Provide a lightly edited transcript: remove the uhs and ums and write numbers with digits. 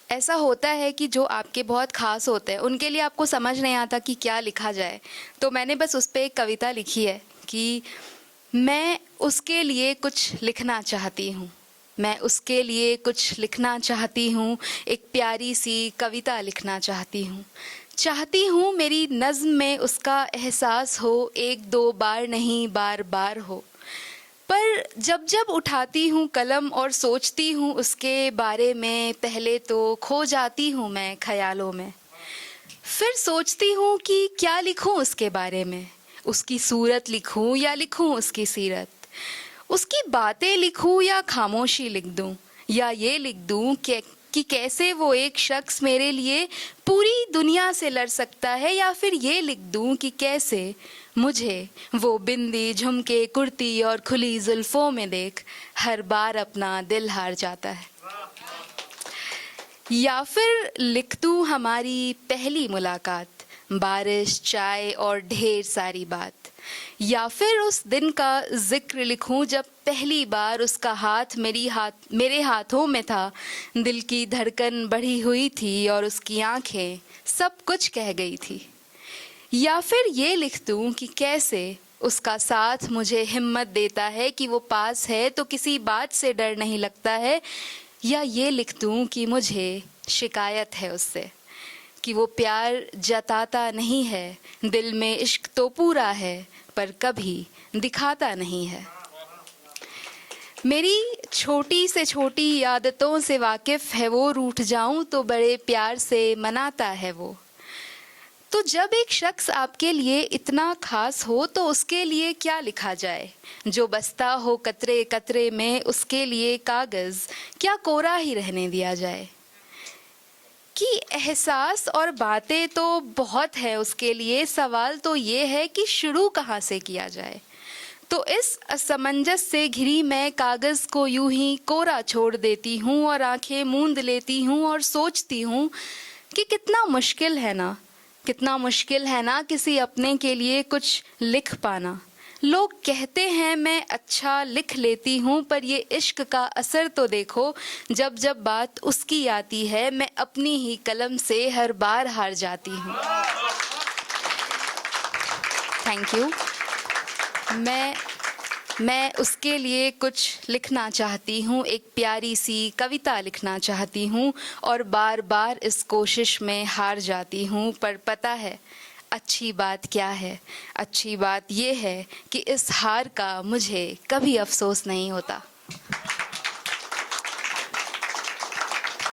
ऐसा होता है कि जो आपके बहुत ख़ास होते हैं उनके लिए आपको समझ नहीं आता कि क्या लिखा जाए। तो मैंने बस उस पे एक कविता लिखी है कि मैं उसके लिए कुछ लिखना चाहती हूँ, मैं उसके लिए कुछ लिखना चाहती हूँ, एक प्यारी सी कविता लिखना चाहती हूँ। चाहती हूँ मेरी नज़्म में उसका एहसास हो, एक दो बार नहीं बार बार हो। पर जब जब उठाती हूँ कलम और सोचती हूँ उसके बारे में, पहले तो खो जाती हूँ मैं ख़यालों में। फिर सोचती हूँ कि क्या लिखूँ उसके बारे में, उसकी सूरत लिखूँ या लिखूँ उसकी सीरत, उसकी बातें लिखूँ या खामोशी लिख दूँ, या ये लिख दूँ कि कैसे वो एक शख्स मेरे लिए पूरी दुनिया से लड़ सकता है, या फिर ये लिख दूँ कि कैसे मुझे वो बिंदी झुमके कुर्ती और खुली जुल्फ़ों में देख हर बार अपना दिल हार जाता है। या फिर लिख दूँ हमारी पहली मुलाकात, बारिश चाय और ढेर सारी बात, या फिर उस दिन का जिक्र लिखूं जब पहली बार उसका हाथ मेरे हाथों में था, दिल की धड़कन बढ़ी हुई थी और उसकी आंखें सब कुछ कह गई थी। या फिर ये लिख दूं कि कैसे उसका साथ मुझे हिम्मत देता है कि वो पास है तो किसी बात से डर नहीं लगता है। या ये लिख दूं कि मुझे शिकायत है उससे कि वो प्यार जताता नहीं है, दिल में इश्क तो पूरा है पर कभी दिखाता नहीं है। मेरी छोटी से छोटी आदतों से वाकिफ़ है वो, रूठ जाऊं तो बड़े प्यार से मनाता है वो। तो जब एक शख्स आपके लिए इतना खास हो तो उसके लिए क्या लिखा जाए, जो बसता हो कतरे कतरे में उसके लिए कागज़ क्या कोरा ही रहने दिया जाए। कि एहसास और बातें तो बहुत है उसके लिए, सवाल तो ये है कि शुरू कहाँ से किया जाए। तो इस असमंजस से घिरी मैं कागज़ को यूं ही कोरा छोड़ देती हूँ और आंखें मूंद लेती हूँ और सोचती हूँ कि कितना मुश्किल है ना, कितना मुश्किल है ना किसी अपने के लिए कुछ लिख पाना। लोग कहते हैं मैं अच्छा लिख लेती हूँ, पर ये इश्क का असर तो देखो, जब जब बात उसकी आती है मैं अपनी ही कलम से हर बार हार जाती हूँ। Thank you. मैं उसके लिए कुछ लिखना चाहती हूँ, एक प्यारी सी कविता लिखना चाहती हूँ और बार बार इस कोशिश में हार जाती हूँ। पर पता है अच्छी बात क्या है, अच्छी बात ये है कि इस हार का मुझे कभी अफसोस नहीं होता।